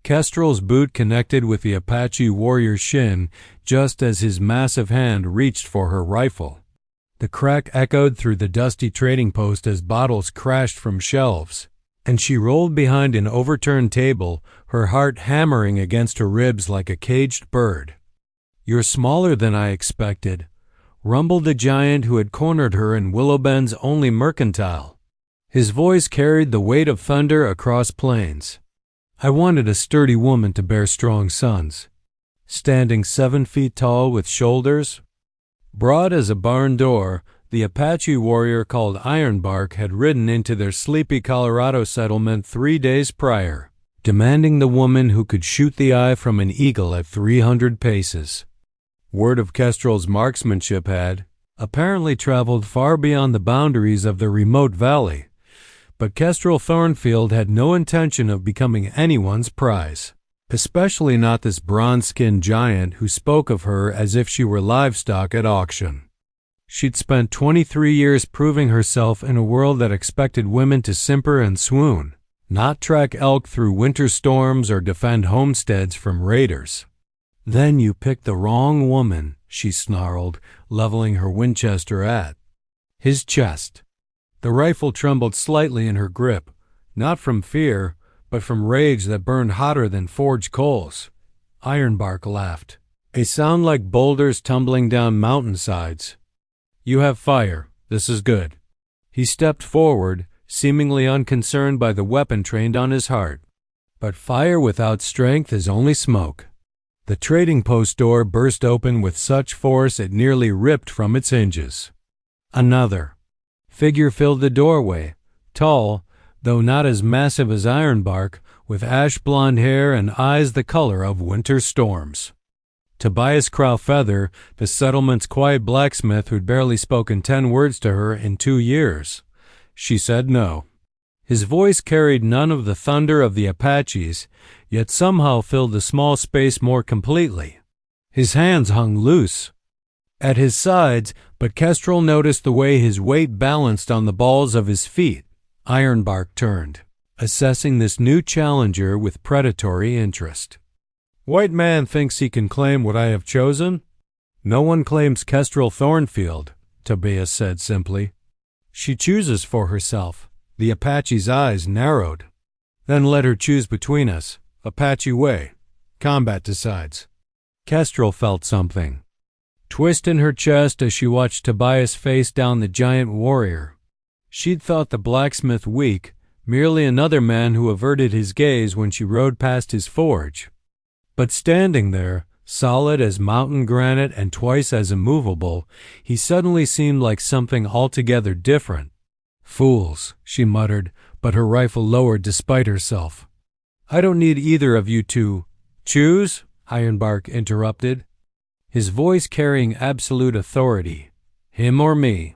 Kestrel's boot connected with the Apache warrior's shin just as his massive hand reached for her rifle. The crack echoed through the dusty trading post as bottles crashed from shelves, and she rolled behind an overturned table, her heart hammering against her ribs like a caged bird. "You're smaller than I expected," rumbled the giant who had cornered her in Willow Bend's only mercantile. His voice carried the weight of thunder across plains. "I wanted a sturdy woman to bear strong sons." Standing 7 feet tall with shoulders broad as a barn door, the Apache warrior called Ironbark had ridden into their sleepy Colorado settlement 3 days prior, demanding the woman who could shoot the eye from an eagle at 300 paces. Word of Kestrel's marksmanship had, apparently traveled far beyond the boundaries of the remote valley, but Kestrel Thornfield had no intention of becoming anyone's prize, especially not this bronze-skinned giant who spoke of her as if she were livestock at auction. She'd spent 23 years proving herself in a world that expected women to simper and swoon, not track elk through winter storms or defend homesteads from raiders. "Then you picked the wrong woman," she snarled, leveling her Winchester at his chest. The rifle trembled slightly in her grip, not from fear, but from rage that burned hotter than forged coals. Ironbark laughed, a sound like boulders tumbling down mountainsides. "You have fire. This is good." He stepped forward, seemingly unconcerned by the weapon trained on his heart. But fire without strength is only smoke. The trading post door burst open with such force it nearly ripped from its hinges. Another figure filled the doorway, tall, though not as massive as Ironbark, with ash-blonde hair and eyes the color of winter storms. Tobias Crowfeather, the settlement's quiet blacksmith who'd barely spoken 10 words to her in 2 years. She said no. His voice carried none of the thunder of the Apaches, yet somehow filled the small space more completely. His hands hung loose at his sides, but Kestrel noticed the way his weight balanced on the balls of his feet. Ironbark turned, assessing this new challenger with predatory interest. "White man thinks he can claim what I have chosen?" "No one claims Kestrel Thornfield," Tobias said simply. "She chooses for herself." The Apache's eyes narrowed. "Then let her choose between us. Apache way. Combat decides." Kestrel felt something twist in her chest as she watched Tobias face down the giant warrior. She'd thought the blacksmith weak, merely another man who averted his gaze when she rode past his forge. But standing there, solid as mountain granite and twice as immovable, he suddenly seemed like something altogether different. "Fools," she muttered, but her rifle lowered despite herself. "I don't need either of you to choose," Ironbark interrupted, his voice carrying absolute authority. "Him or me.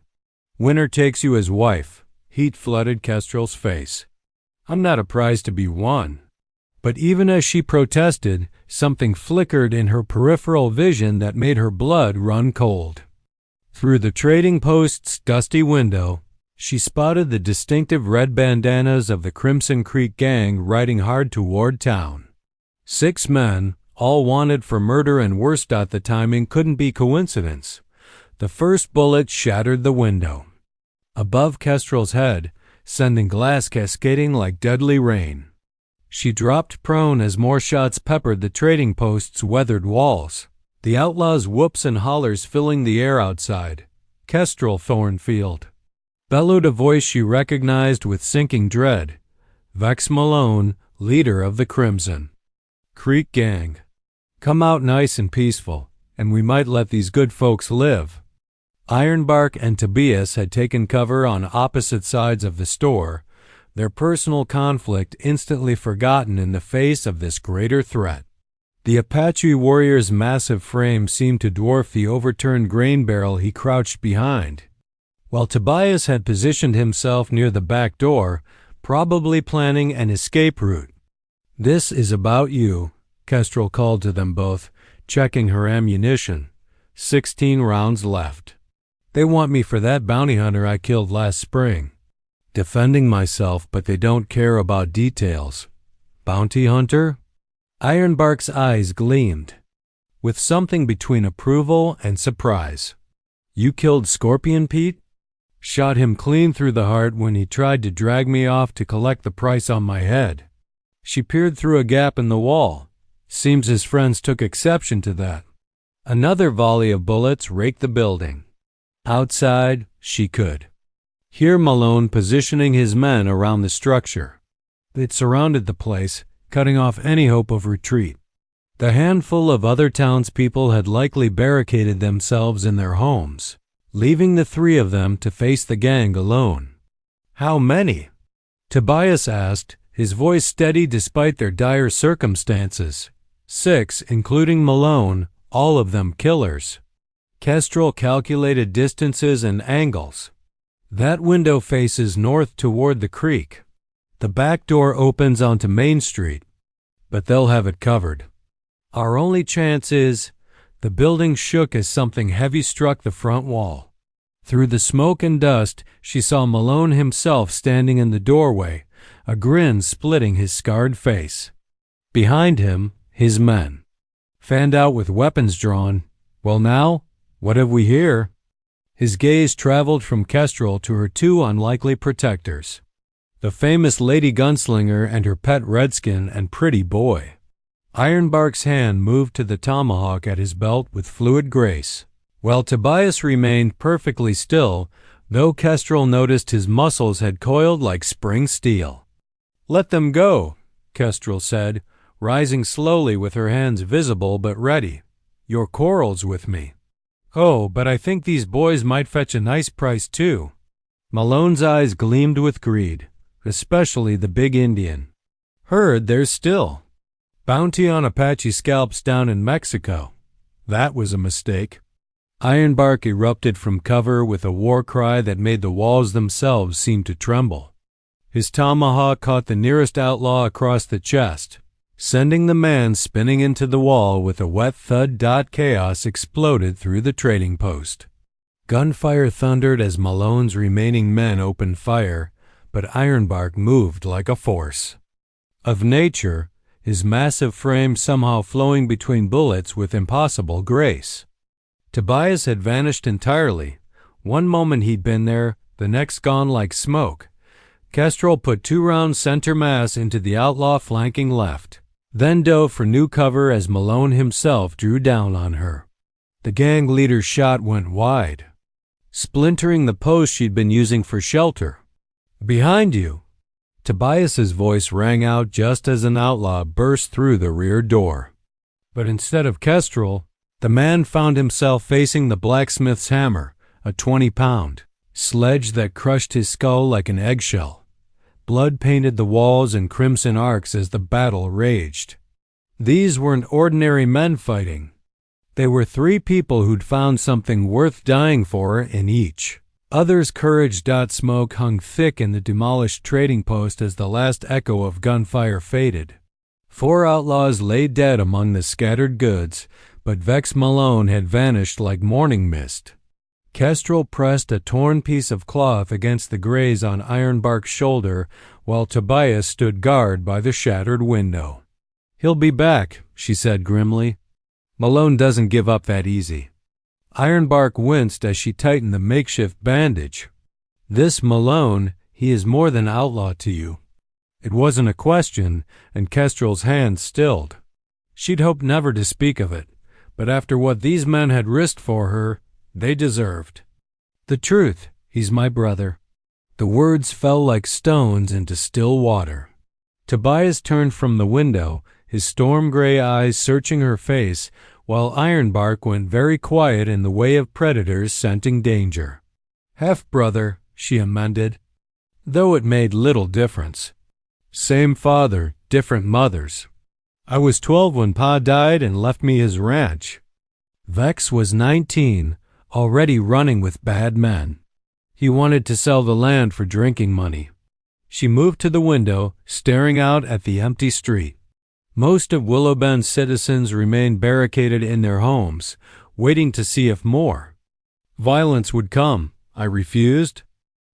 Winner takes you as wife." Heat flooded Kestrel's face. "I'm not a prize to be won." But even as she protested, something flickered in her peripheral vision that made her blood run cold. Through the trading post's dusty window, she spotted the distinctive red bandanas of the Crimson Creek gang riding hard toward town. 6 men, all wanted for murder, and worse, the timing couldn't be coincidence. The first bullet shattered the window above Kestrel's head, sending glass cascading like deadly rain. She dropped prone as more shots peppered the trading post's weathered walls, the outlaws' whoops and hollers filling the air outside. "Kestrel Thornfield," bellowed a voice she recognized with sinking dread. "Vex Malone, leader of the Crimson Creek Gang. Come out nice and peaceful, and we might let these good folks live." Ironbark and Tobias had taken cover on opposite sides of the store, their personal conflict instantly forgotten in the face of this greater threat. The Apache warrior's massive frame seemed to dwarf the overturned grain barrel he crouched behind, while Tobias had positioned himself near the back door, probably planning an escape route. "This is about you," Kestrel called to them both, checking her ammunition. 16 rounds left. "They want me for that bounty hunter I killed last spring. Defending myself, but they don't care about details." "Bounty hunter?" Ironbark's eyes gleamed, with something between approval and surprise. You killed Scorpion Pete? Shot him clean through the heart when he tried to drag me off to collect the price on my head. She peered through a gap in the wall. Seems his friends took exception to that. Another volley of bullets raked the building. Outside, she could hear Malone positioning his men around the structure. They'd surrounded the place, cutting off any hope of retreat. The handful of other townspeople had likely barricaded themselves in their homes, leaving the three of them to face the gang alone. How many? Tobias asked, his voice steady despite their dire circumstances. 6, including Malone, all of them killers. Kestrel calculated distances and angles. That window faces north toward the creek. The back door opens onto Main Street, but they'll have it covered. Our only chance is... The building shook as something heavy struck the front wall. Through the smoke and dust, she saw Malone himself standing in the doorway, a grin splitting his scarred face. Behind him, his men, fanned out with weapons drawn. Well now, what have we here? His gaze traveled from Kestrel to her two unlikely protectors, the famous Lady Gunslinger and her pet Redskin and pretty boy. Ironbark's hand moved to the tomahawk at his belt with fluid grace, while Tobias remained perfectly still, though Kestrel noticed his muscles had coiled like spring steel. "Let them go," Kestrel said, rising slowly with her hands visible but ready. "Your quarrel's with me." "Oh, but I think these boys might fetch a nice price too." Malone's eyes gleamed with greed, especially the big Indian. "Heard there's still bounty on Apache scalps down in Mexico. That was a mistake." Ironbark erupted from cover with a war cry that made the walls themselves seem to tremble. His tomahawk caught the nearest outlaw across the chest, sending the man spinning into the wall with a wet thud. Chaos exploded through the trading post. Gunfire thundered as Malone's remaining men opened fire, but Ironbark moved like a force of nature, his massive frame somehow flowing between bullets with impossible grace. Tobias had vanished entirely. One moment he'd been there, the next gone like smoke. Kestrel put 2 rounds center mass into the outlaw flanking left, then dove for new cover as Malone himself drew down on her. The gang leader's shot went wide, splintering the post she'd been using for shelter. "Behind you!" Tobias's voice rang out just as an outlaw burst through the rear door. But instead of Kestrel, the man found himself facing the blacksmith's hammer, a 20-pound sledge that crushed his skull like an eggshell. Blood painted the walls in crimson arcs as the battle raged. These weren't ordinary men fighting. They were 3 people who'd found something worth dying for in each. Others' courage. Smoke hung thick in the demolished trading post as the last echo of gunfire faded. 4 outlaws lay dead among the scattered goods, but Vex Malone had vanished like morning mist. Kestrel pressed a torn piece of cloth against the graze on Ironbark's shoulder, while Tobias stood guard by the shattered window. "He'll be back," she said grimly. "Malone doesn't give up that easy." Ironbark winced as she tightened the makeshift bandage. "This Malone, he is more than outlaw to you." It wasn't a question, and Kestrel's hand stilled. She'd hoped never to speak of it, but after what these men had risked for her, they deserved. "The truth, he's my brother." The words fell like stones into still water. Tobias turned from the window, his storm-gray eyes searching her face, while Ironbark went very quiet in the way of predators scenting danger. "Half-brother," she amended, though it made little difference. "Same father, different mothers. I was 12 when Pa died and left me his ranch." Vex was 19, already running with bad men. He wanted to sell the land for drinking money. She moved to the window, staring out at the empty street. Most of Willow Bend's citizens remained barricaded in their homes, waiting to see if more violence would come. I refused.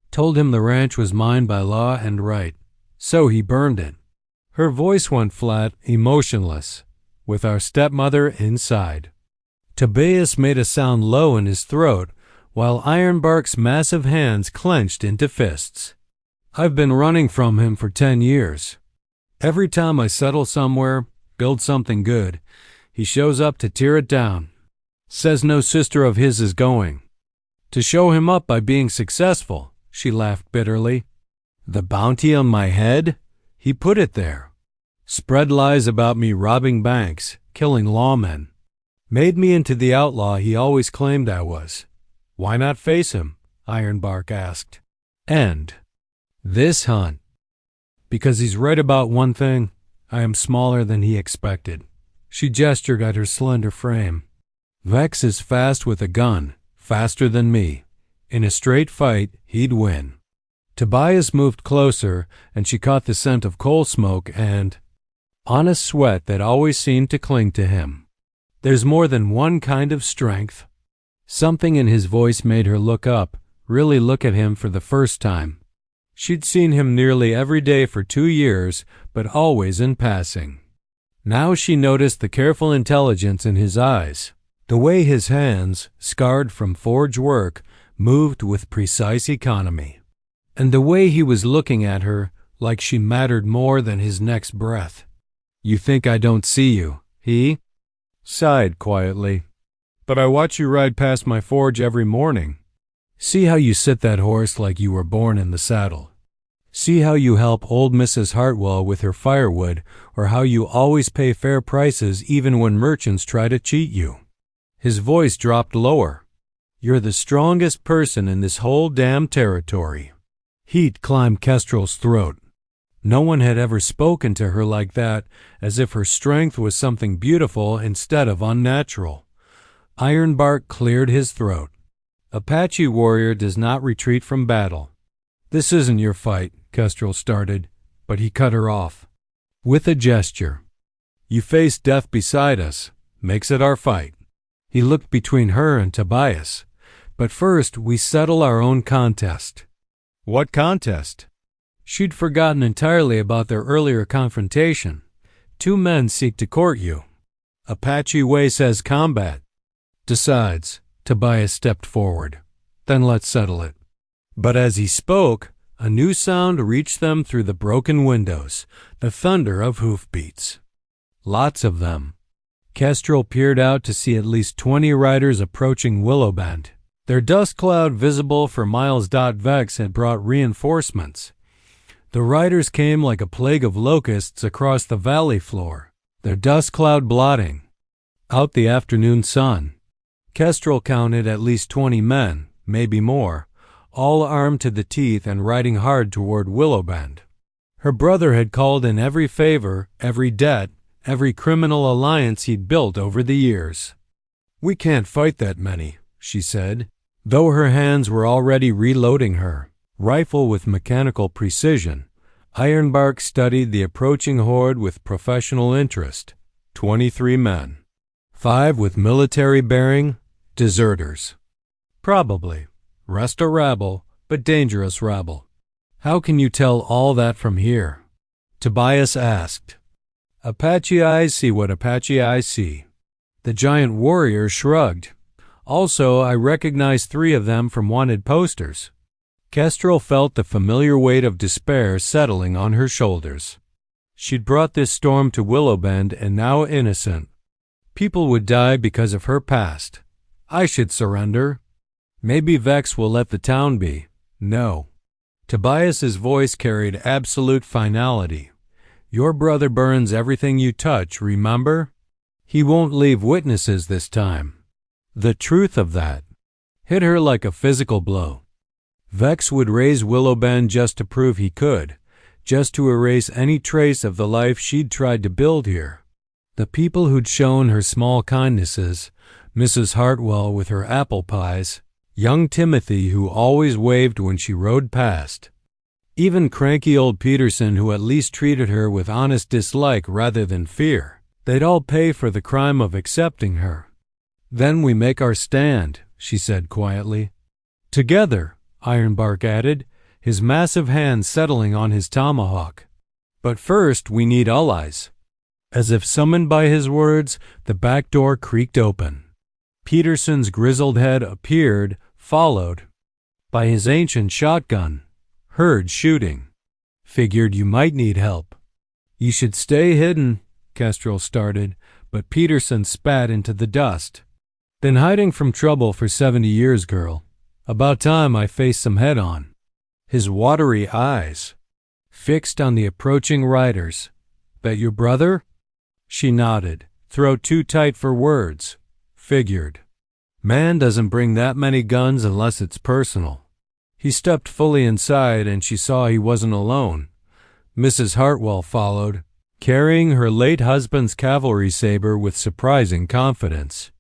Told him the ranch was mine by law and right, so he burned it. Her voice went flat, emotionless, with our stepmother inside. Tobias made a sound low in his throat, while Ironbark's massive hands clenched into fists. I've been running from him for 10 years. Every time I settle somewhere, build something good, he shows up to tear it down. Says no sister of his is going. To show him up by being successful, she laughed bitterly. The bounty on my head? He put it there. Spread lies about me robbing banks, killing lawmen. Made me into the outlaw he always claimed I was. Why not face him? Ironbark asked. End this hunt. Because he's right about one thing. I am smaller than he expected. She gestured at her slender frame. Vex is fast with a gun, faster than me. In a straight fight, he'd win. Tobias moved closer, and she caught the scent of coal smoke and honest sweat that always seemed to cling to him. There's more than one kind of strength. Something in his voice made her look up, really look at him for the first time. She'd seen him nearly every day for 2 years, but always in passing. Now she noticed the careful intelligence in his eyes, the way his hands, scarred from forge work, moved with precise economy, and the way he was looking at her like she mattered more than his next breath. You think I don't see you, he sighed quietly. But I watch you ride past my forge every morning. See how you sit that horse like you were born in the saddle. See how you help old Mrs. Hartwell with her firewood, or how you always pay fair prices even when merchants try to cheat you. His voice dropped lower. You're the strongest person in this whole damn territory. Heat climbed Kestrel's throat. No one had ever spoken to her like that, as if her strength was something beautiful instead of unnatural. Ironbark cleared his throat. Apache warrior does not retreat from battle. This isn't your fight, Kestrel started, but he cut her off. With a gesture. You face death beside us. Makes it our fight. He looked between her and Tobias. But first we settle our own contest. What contest? She'd forgotten entirely about their earlier confrontation. 2 men seek to court you. Apache way says combat. Decides. Tobias stepped forward. Then let's settle it. But as he spoke, a new sound reached them through the broken windows, the thunder of hoofbeats. Lots of them. Kestrel peered out to see at least 20 riders approaching Willowbend. Their dust cloud visible for miles. Vex had brought reinforcements. The riders came like a plague of locusts across the valley floor, their dust cloud blotting out the afternoon sun. Kestrel counted at least 20 men, maybe more, all armed to the teeth and riding hard toward Willowbend. Her brother had called in every favor, every debt, every criminal alliance he'd built over the years. We can't fight that many, she said, though her hands were already reloading her rifle with mechanical precision. Ironbark studied the approaching horde with professional interest. 23 men. 5 with military bearing, deserters. Probably. Rest a rabble, but dangerous rabble. How can you tell all that from here? Tobias asked. Apache eyes see what Apache eyes see. The giant warrior shrugged. Also, I recognize 3 of them from wanted posters. Kestrel felt the familiar weight of despair settling on her shoulders. She'd brought this storm to Willowbend and now innocent. People would die because of her past. I should surrender. Maybe Vex will let the town be. No. Tobias's voice carried absolute finality. Your brother burns everything you touch, remember? He won't leave witnesses this time. The truth of that hit her like a physical blow. Vex would raise Willowbend just to prove he could, just to erase any trace of the life she'd tried to build here. The people who'd shown her small kindnesses, Mrs. Hartwell with her apple pies, young Timothy who always waved when she rode past, even cranky old Peterson who at least treated her with honest dislike rather than fear. They'd all pay for the crime of accepting her. Then we make our stand, she said quietly. Together, Ironbark added, his massive hand settling on his tomahawk. But first we need allies." As if summoned by his words, the back door creaked open. Peterson's grizzled head appeared, followed by his ancient shotgun. "Heard shooting. Figured you might need help." "You should stay hidden," Kestrel started, but Peterson spat into the dust. "Been hiding from trouble for 70 years, girl. About time I faced some head-on." His watery eyes fixed on the approaching riders. "That your brother?" She nodded. "Throat too tight for words." "Figured. Man doesn't bring that many guns unless it's personal." He stepped fully inside, and she saw he wasn't alone. Mrs. Hartwell followed, carrying her late husband's cavalry saber with surprising confidence.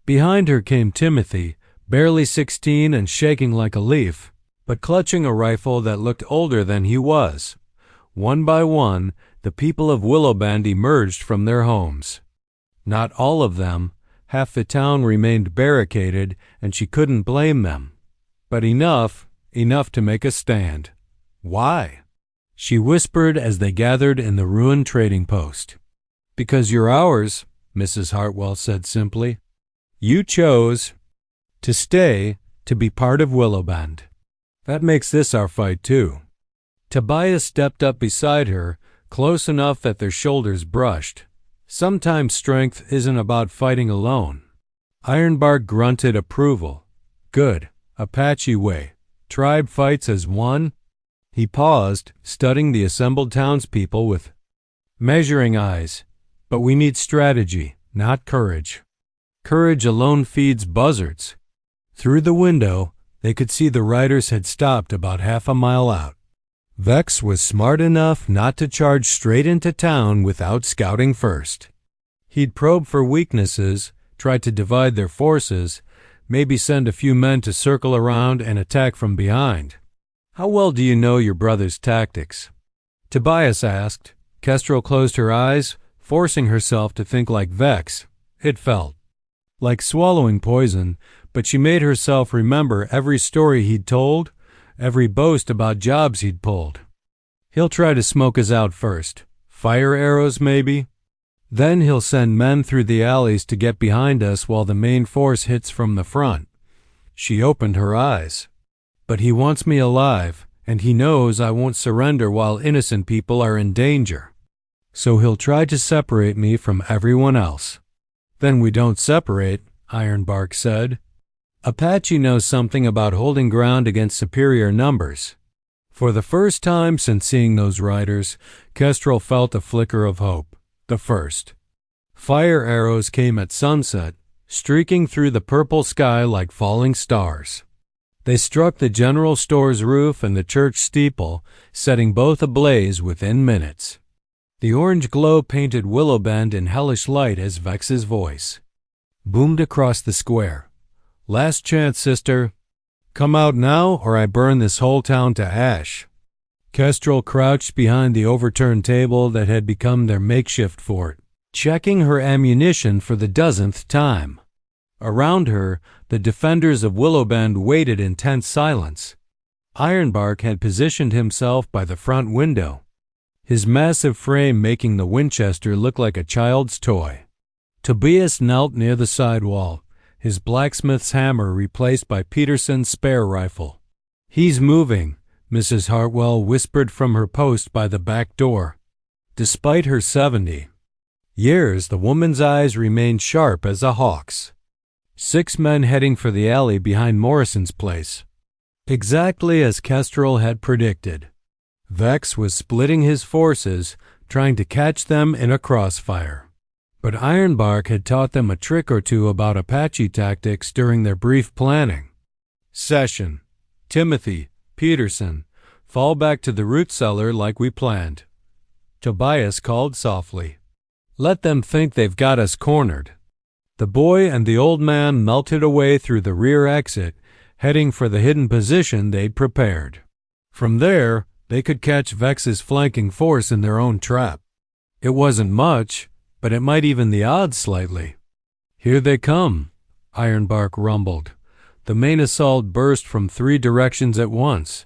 Behind her came Timothy, barely 16 and shaking like a leaf, but clutching a rifle that looked older than he was. One by one, the people of Willowbend emerged from their homes. Not all of them. Half the town remained barricaded, and she couldn't blame them. But enough to make a stand. "Why?" she whispered as they gathered in the ruined trading post. "Because you're ours," Mrs. Hartwell said simply. "You chose to stay, to be part of Willowbend. That makes this our fight, too." Tobias stepped up beside her, close enough that their shoulders brushed. Sometimes strength isn't about fighting alone. Ironbark grunted approval. "Good. Apache way. Tribe fights as one." He paused, studying the assembled townspeople with measuring eyes. "But we need strategy, not courage. Courage alone feeds buzzards." Through the window, they could see the riders had stopped about half a mile out. Vex was smart enough not to charge straight into town without scouting first. He'd probe for weaknesses, try to divide their forces, maybe send a few men to circle around and attack from behind. "How well do you know your brother's tactics?" Tobias asked. Kestrel closed her eyes, forcing herself to think like Vex. It felt like swallowing poison, but she made herself remember every story he'd told, every boast about jobs he'd pulled. "He'll try to smoke us out first. Fire arrows, maybe. Then he'll send men through the alleys to get behind us while the main force hits from the front." She opened her eyes. "But he wants me alive, and he knows I won't surrender while innocent people are in danger. So he'll try to separate me from everyone else." "Then we don't separate," Ironbark said. "Apache knows something about holding ground against superior numbers." For the first time since seeing those riders, Kestrel felt a flicker of hope. The first. Fire arrows came at sunset, streaking through the purple sky like falling stars. They struck the general store's roof and the church steeple, setting both ablaze within minutes. The orange glow painted Willowbend in hellish light as Vex's voice boomed across the square. "Last chance, sister. Come out now or I burn this whole town to ash." Kestrel crouched behind the overturned table that had become their makeshift fort, checking her ammunition for the dozenth time. Around her, the defenders of Willowbend waited in tense silence. Ironbark had positioned himself by the front window, his massive frame making the Winchester look like a child's toy. Tobias knelt near the sidewall, his blacksmith's hammer replaced by Peterson's spare rifle. "He's moving," Mrs. Hartwell whispered from her post by the back door. Despite her 70 years, the woman's eyes remained sharp as a hawk's. 6 men heading for the alley behind Morrison's place. Exactly as Kestrel had predicted. Vex was splitting his forces, trying to catch them in a crossfire. But Ironbark had taught them a trick or two about Apache tactics during their brief planning session. "Timothy, Peterson, fall back to the root cellar like we planned," Tobias called softly. "Let them think they've got us cornered." The boy and the old man melted away through the rear exit, heading for the hidden position they'd prepared. From there, they could catch Vex's flanking force in their own trap. It wasn't much, but it might even the odds slightly. "Here they come," Ironbark rumbled. The main assault burst from 3 directions at once.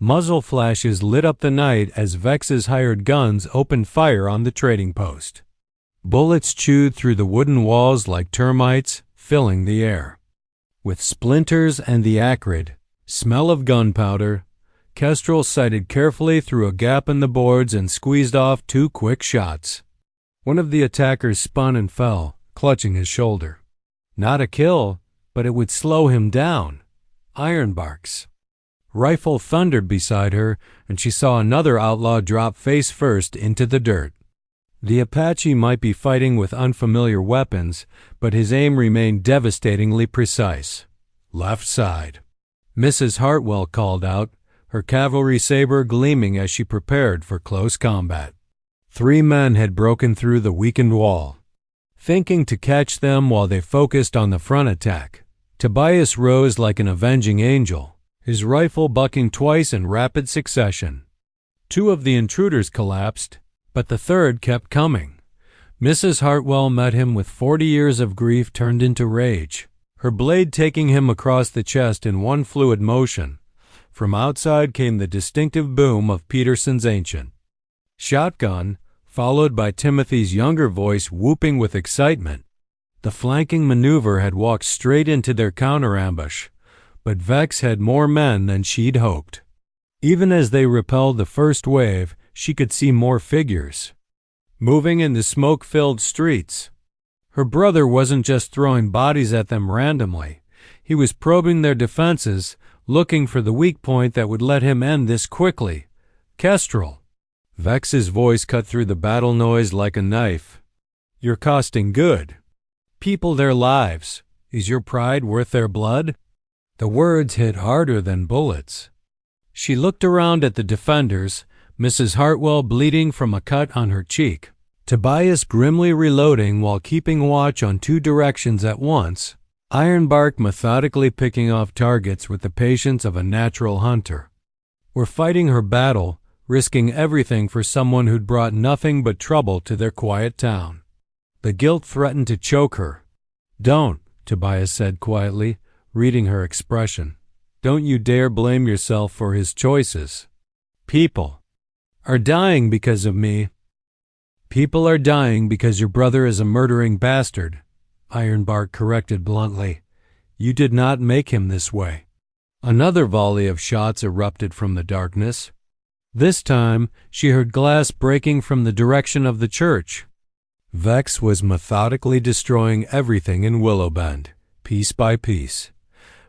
Muzzle flashes lit up the night as Vex's hired guns opened fire on the trading post. Bullets chewed through the wooden walls like termites, filling the air. With splinters and the acrid smell of gunpowder, Kestrel sighted carefully through a gap in the boards and squeezed off 2 quick shots. One of the attackers spun and fell, clutching his shoulder. Not a kill, but it would slow him down. Ironbark's rifle thundered beside her, and she saw another outlaw drop face first into the dirt. The Apache might be fighting with unfamiliar weapons, but his aim remained devastatingly precise. Left side. Mrs. Hartwell called out, her cavalry saber gleaming as she prepared for close combat. 3 men had broken through the weakened wall. Thinking to catch them while they focused on the front attack, Tobias rose like an avenging angel, his rifle bucking twice in rapid succession. 2 of the intruders collapsed, but the third kept coming. Mrs. Hartwell met him with 40 years of grief turned into rage, her blade taking him across the chest in one fluid motion. From outside came the distinctive boom of Peterson's Ancient shotgun, followed by Timothy's younger voice whooping with excitement. The flanking maneuver had walked straight into their counter-ambush, but Vex had more men than she'd hoped. Even as they repelled the first wave, she could see more figures moving in the smoke-filled streets. Her brother wasn't just throwing bodies at them randomly. He was probing their defenses, looking for the weak point that would let him end this quickly. Kestrel. Vex's voice cut through the battle noise like a knife. You're costing good people their lives. Is your pride worth their blood? The words hit harder than bullets. She looked around at the defenders, Mrs. Hartwell bleeding from a cut on her cheek, Tobias grimly reloading while keeping watch on 2 directions at once, Ironbark methodically picking off targets with the patience of a natural hunter. We're fighting her battle, risking everything for someone who'd brought nothing but trouble to their quiet town. The guilt threatened to choke her. Don't, Tobias said quietly, reading her expression. Don't you dare blame yourself for his choices. People are dying because of me. People are dying because your brother is a murdering bastard, Ironbark corrected bluntly. You did not make him this way. Another volley of shots erupted from the darkness. This time, she heard glass breaking from the direction of the church. Vex was methodically destroying everything in Willowbend, piece by piece.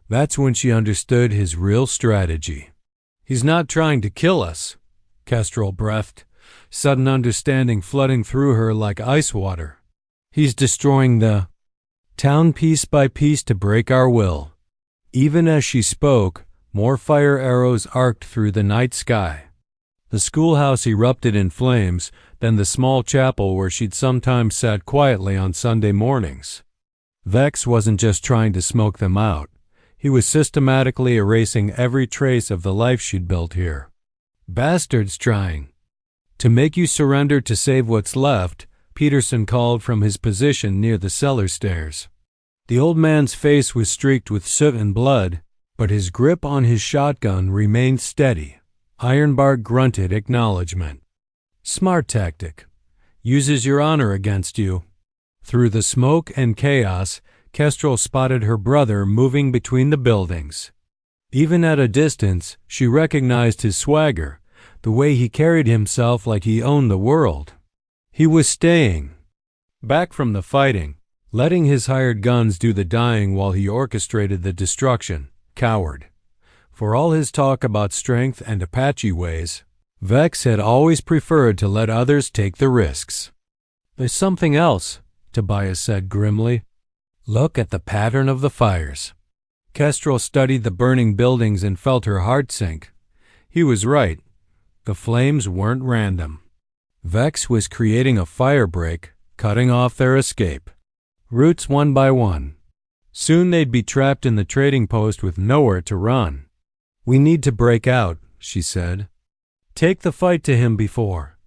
That's when she understood his real strategy. He's not trying to kill us, Kestrel breathed, sudden understanding flooding through her like ice water. He's destroying the town piece by piece to break our will. Even as she spoke, more fire arrows arced through the night sky. The schoolhouse erupted in flames, then the small chapel where she'd sometimes sat quietly on Sunday mornings. Vex wasn't just trying to smoke them out. He was systematically erasing every trace of the life she'd built here. Bastards trying to make you surrender to save what's left, Peterson called from his position near the cellar stairs. The old man's face was streaked with soot and blood, but his grip on his shotgun remained steady. Ironbark grunted acknowledgement. Smart tactic. Uses your honor against you. Through the smoke and chaos, Kestrel spotted her brother moving between the buildings. Even at a distance, she recognized his swagger, the way he carried himself like he owned the world. He was staying back from the fighting, letting his hired guns do the dying while he orchestrated the destruction. Coward. For all his talk about strength and Apache ways, Vex had always preferred to let others take the risks. There's something else, Tobias said grimly. Look at the pattern of the fires. Kestrel studied the burning buildings and felt her heart sink. He was right. The flames weren't random. Vex was creating a fire break, cutting off their escape. Routes one by one. Soon they'd be trapped in the trading post with nowhere to run. We need to break out, she said. Take the fight to him before.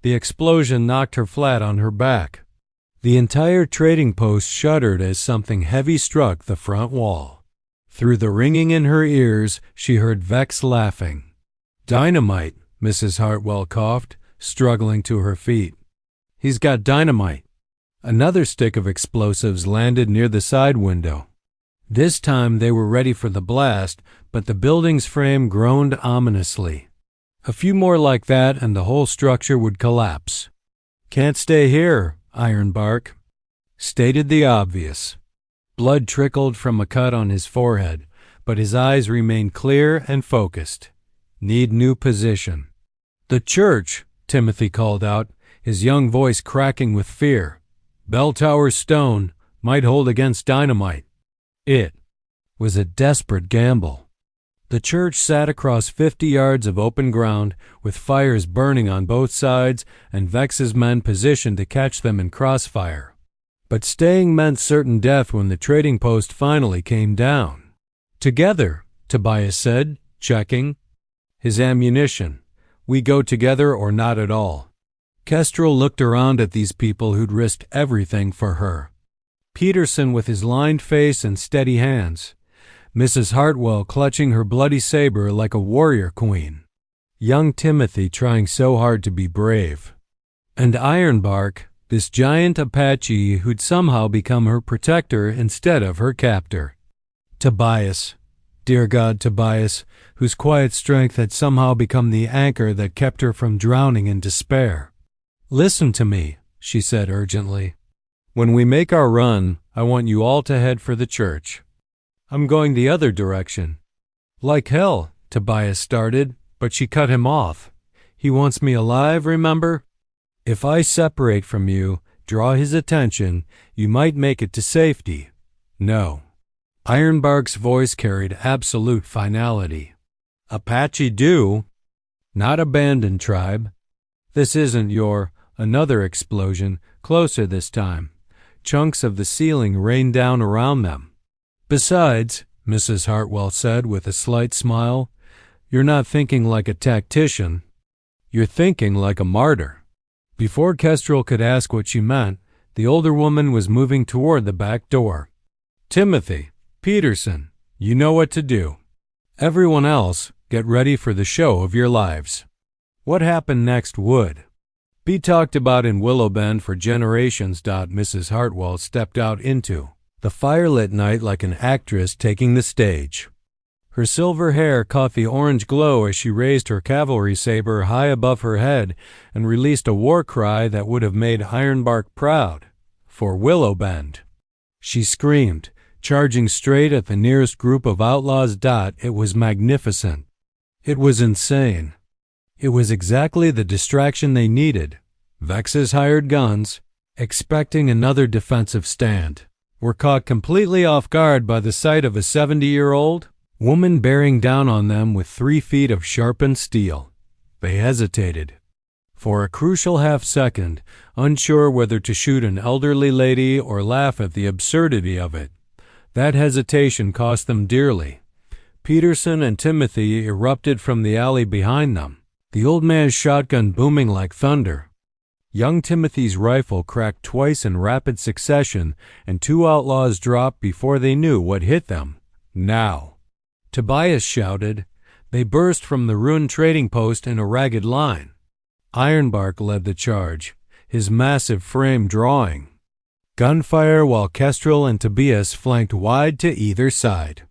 The explosion knocked her flat on her back. The entire trading post shuddered as something heavy struck the front wall. Through the ringing in her ears, she heard Vex laughing. Dynamite, Mrs. Hartwell coughed, struggling to her feet. He's got dynamite. Another stick of explosives landed near the side window. This time they were ready for the blast, but the building's frame groaned ominously. A few more like that and the whole structure would collapse. Can't stay here, Ironbark stated the obvious. Blood trickled from a cut on his forehead, but his eyes remained clear and focused. Need new position. The church, Timothy called out, his young voice cracking with fear. Bell tower stone might hold against dynamite. It was a desperate gamble. The church sat across 50 yards of open ground, with fires burning on both sides and Vex's men positioned to catch them in crossfire. But staying meant certain death when the trading post finally came down. Together, Tobias said, checking his ammunition. We go together or not at all. Kestrel looked around at these people who'd risked everything for her. Peterson with his lined face and steady hands. Mrs. Hartwell clutching her bloody saber like a warrior queen. Young Timothy trying so hard to be brave. And Ironbark, this giant Apache who'd somehow become her protector instead of her captor. Tobias, dear God Tobias, whose quiet strength had somehow become the anchor that kept her from drowning in despair. Listen to me, she said urgently. When we make our run, I want you all to head for the church. I'm going the other direction. Like hell, Tobias started, but she cut him off. He wants me alive, remember? If I separate from you, draw his attention, you might make it to safety. No. Ironbark's voice carried absolute finality. Apache do. Not abandoned tribe. This isn't your... Another explosion, closer this time. Chunks of the ceiling rained down around them. Besides, Mrs. Hartwell said with a slight smile, you're not thinking like a tactician. You're thinking like a martyr. Before Kestrel could ask what she meant, the older woman was moving toward the back door. Timothy, Peterson, you know what to do. Everyone else, get ready for the show of your lives. What happened next would be talked about in Willow Bend for generations. Mrs. Hartwell stepped out into the firelit night like an actress taking the stage. Her silver hair caught the orange glow as she raised her cavalry saber high above her head and released a war cry that would have made Ironbark proud. For Willow Bend. She screamed, charging straight at the nearest group of outlaws. It was magnificent. It was insane. It was exactly the distraction they needed. Vex's hired guns, expecting another defensive stand, were caught completely off guard by the sight of a 70-year-old woman bearing down on them with 3 feet of sharpened steel. They hesitated. For a crucial half-second, unsure whether to shoot an elderly lady or laugh at the absurdity of it. That hesitation cost them dearly. Peterson and Timothy erupted from the alley behind them, the old man's shotgun booming like thunder. Young Timothy's rifle cracked twice in rapid succession, and 2 outlaws dropped before they knew what hit them. Now, Tobias shouted. They burst from the ruined trading post in a ragged line. Ironbark led the charge, his massive frame drawing. Gunfire while Kestrel and Tobias flanked wide to either side.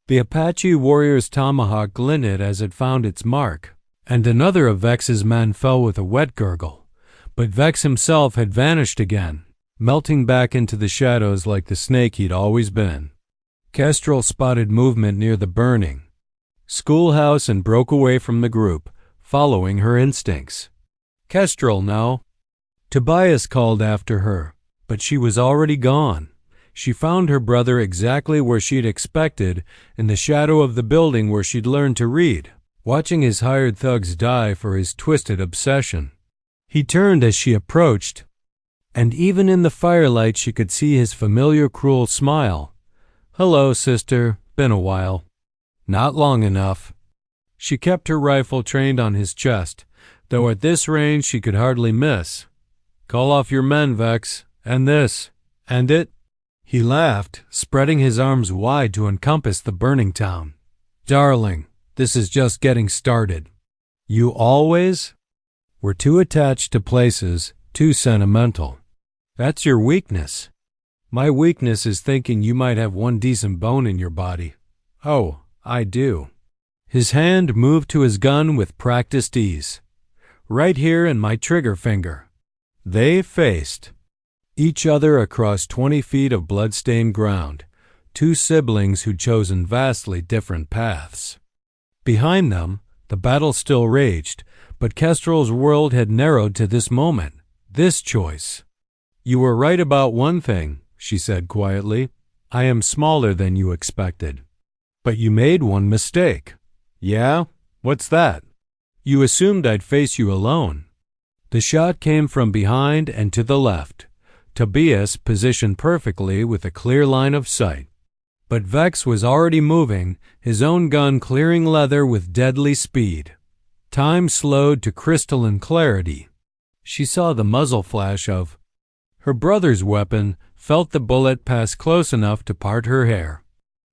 The Apache warrior's tomahawk glinted as it found its mark, and another of Vex's men fell with a wet gurgle. But Vex himself had vanished again, melting back into the shadows like the snake he'd always been. Kestrel spotted movement near the burning schoolhouse and broke away from the group, following her instincts. Kestrel, now. Tobias called after her, but she was already gone. She found her brother exactly where she'd expected, in the shadow of the building where she'd learned to read, watching his hired thugs die for his twisted obsession. He turned as she approached, and even in the firelight she could see his familiar cruel smile. "Hello, sister. Been a while." "Not long enough." She kept her rifle trained on his chest, though at this range she could hardly miss. "Call off your men, Vex. And this. And it." He laughed, spreading his arms wide to encompass the burning town. "Darling, this is just getting started. You always? We're too attached to places, too sentimental. That's your weakness. My weakness is thinking you might have one decent bone in your body. Oh, I do. His hand moved to his gun with practiced ease. Right here in my trigger finger. They faced each other across 20 feet of blood-stained ground, two siblings who'd chosen vastly different paths. Behind them, the battle still raged, but Kestrel's world had narrowed to this moment, this choice. You were right about one thing, she said quietly. I am smaller than you expected. But you made one mistake. Yeah? What's that? You assumed I'd face you alone. The shot came from behind and to the left. Tobias positioned perfectly with a clear line of sight. But Vex was already moving, his own gun clearing leather with deadly speed. Time slowed to crystalline clarity. She saw the muzzle flash of her brother's weapon, felt the bullet pass close enough to part her hair.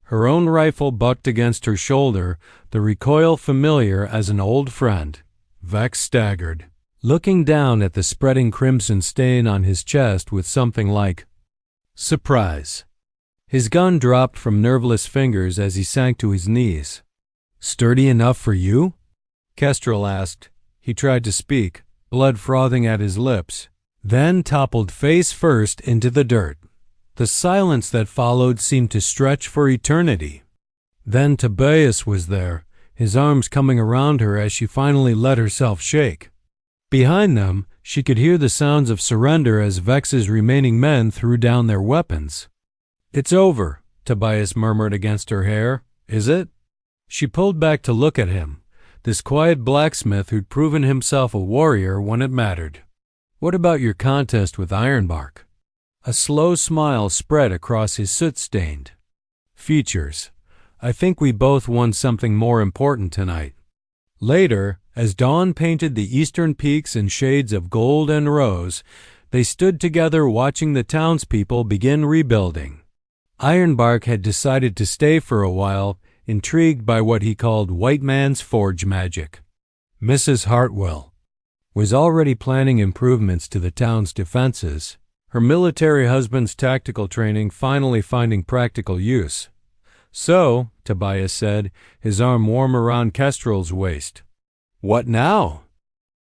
Her own rifle bucked against her shoulder, the recoil familiar as an old friend. Vex staggered, looking down at the spreading crimson stain on his chest with something like surprise. His gun dropped from nerveless fingers as he sank to his knees. Sturdy enough for you? Kestrel asked. He tried to speak, blood frothing at his lips, then toppled face first into the dirt. The silence that followed seemed to stretch for eternity. Then Tobias was there, his arms coming around her as she finally let herself shake. Behind them, she could hear the sounds of surrender as Vex's remaining men threw down their weapons. It's over, Tobias murmured against her hair. Is it? She pulled back to look at him, this quiet blacksmith who'd proven himself a warrior when it mattered. What about your contest with Ironbark? A slow smile spread across his soot-stained features. I think we both won something more important tonight. Later, as dawn painted the eastern peaks in shades of gold and rose, they stood together watching the townspeople begin rebuilding. Ironbark had decided to stay for a while, intrigued by what he called white man's forge magic. Mrs. Hartwell was already planning improvements to the town's defenses, her military husband's tactical training finally finding practical use. So, Tobias said, his arm warm around Kestrel's waist. What now?